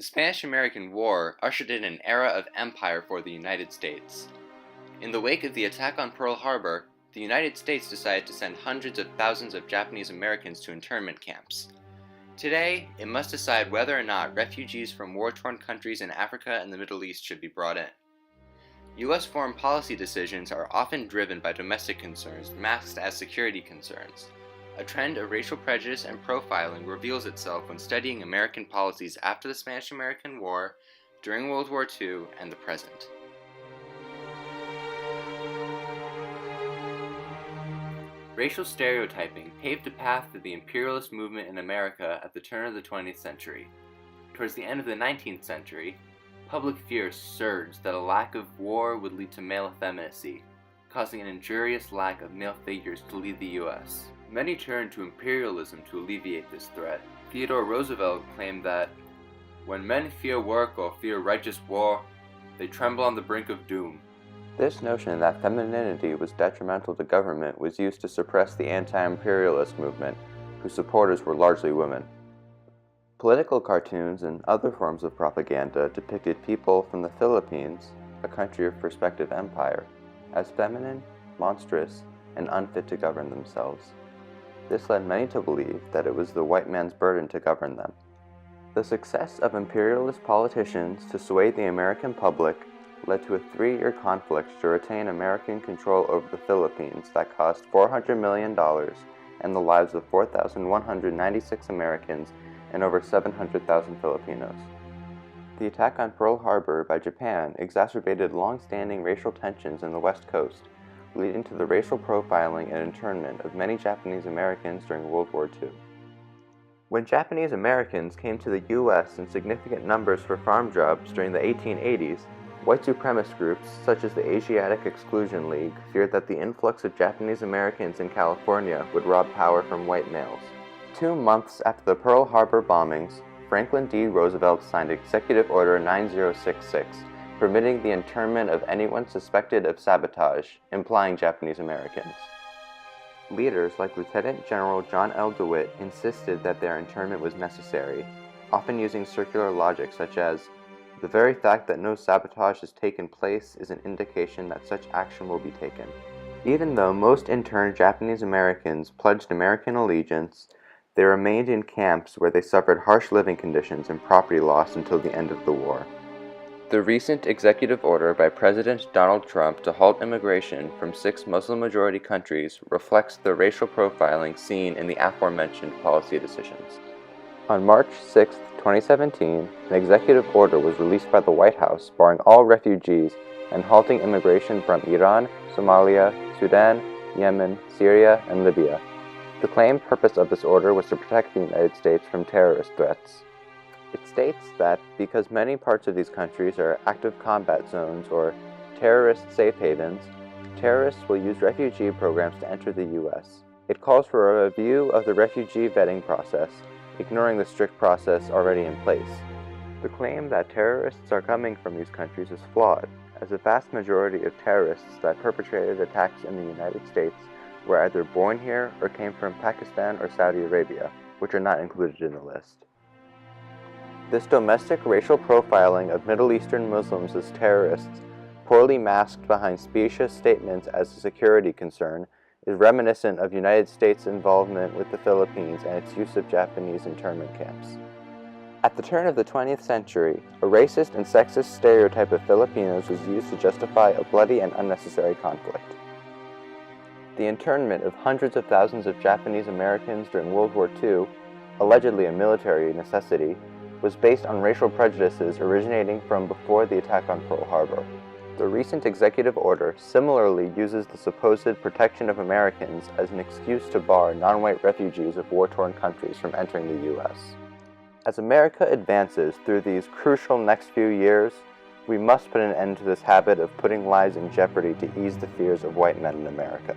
The Spanish-American War ushered in an era of empire for the United States. In the wake of the attack on Pearl Harbor, the United States decided to send hundreds of thousands of Japanese Americans to internment camps. Today, it must decide whether or not refugees from war-torn countries in Africa and the Middle East should be brought in. U.S. foreign policy decisions are often driven by domestic concerns masked as security concerns. A trend of racial prejudice and profiling reveals itself when studying American policies after the Spanish-American War, during World War II, and the present. Racial stereotyping paved a path to the imperialist movement in America at the turn of the 20th century. Towards the end of the 19th century, public fear surged that a lack of war would lead to male effeminacy, causing an injurious lack of male figures to lead the U.S. Many turned to imperialism to alleviate this threat. Theodore Roosevelt claimed that, "When men fear work or fear righteous war, they tremble on the brink of doom." This notion that femininity was detrimental to government was used to suppress the anti-imperialist movement, whose supporters were largely women. Political cartoons and other forms of propaganda depicted people from the Philippines, a country of prospective empire, as feminine, monstrous, and unfit to govern themselves. This led many to believe that it was the white man's burden to govern them. The success of imperialist politicians to sway the American public led to a 3-year conflict to retain American control over the Philippines that cost $400 million and the lives of 4,196 Americans and over 700,000 Filipinos. The attack on Pearl Harbor by Japan exacerbated long-standing racial tensions in the West Coast, leading to the racial profiling and internment of many Japanese Americans during World War II. When Japanese Americans came to the U.S. in significant numbers for farm jobs during the 1880s, white supremacist groups such as the Asiatic Exclusion League feared that the influx of Japanese Americans in California would rob power from white males. 2 months after the Pearl Harbor bombings, Franklin D. Roosevelt signed Executive Order 9066, permitting the internment of anyone suspected of sabotage, implying Japanese Americans. Leaders like Lieutenant General John L. DeWitt insisted that their internment was necessary, often using circular logic such as, "The very fact that no sabotage has taken place is an indication that such action will be taken." Even though most interned Japanese Americans pledged American allegiance, they remained in camps where they suffered harsh living conditions and property loss until the end of the war. The recent executive order by President Donald Trump to halt immigration from 6 Muslim-majority countries reflects the racial profiling seen in the aforementioned policy decisions. On March 6, 2017, an executive order was released by the White House barring all refugees and halting immigration from Iran, Somalia, Sudan, Yemen, Syria, and Libya. The claimed purpose of this order was to protect the United States from terrorist threats. It states that because many parts of these countries are active combat zones or terrorist safe havens, terrorists will use refugee programs to enter the U.S. It calls for a review of the refugee vetting process, ignoring the strict process already in place. The claim that terrorists are coming from these countries is flawed, as the vast majority of terrorists that perpetrated attacks in the United States were either born here or came from Pakistan or Saudi Arabia, which are not included in the list. This domestic racial profiling of Middle Eastern Muslims as terrorists, poorly masked behind specious statements as a security concern, is reminiscent of United States involvement with the Philippines and its use of Japanese internment camps. At the turn of the 20th century, a racist and sexist stereotype of Filipinos was used to justify a bloody and unnecessary conflict. The internment of hundreds of thousands of Japanese Americans during World War II, allegedly a military necessity, was based on racial prejudices originating from before the attack on Pearl Harbor. The recent executive order similarly uses the supposed protection of Americans as an excuse to bar non-white refugees of war-torn countries from entering the U.S. As America advances through these crucial next few years, we must put an end to this habit of putting lives in jeopardy to ease the fears of white men in America.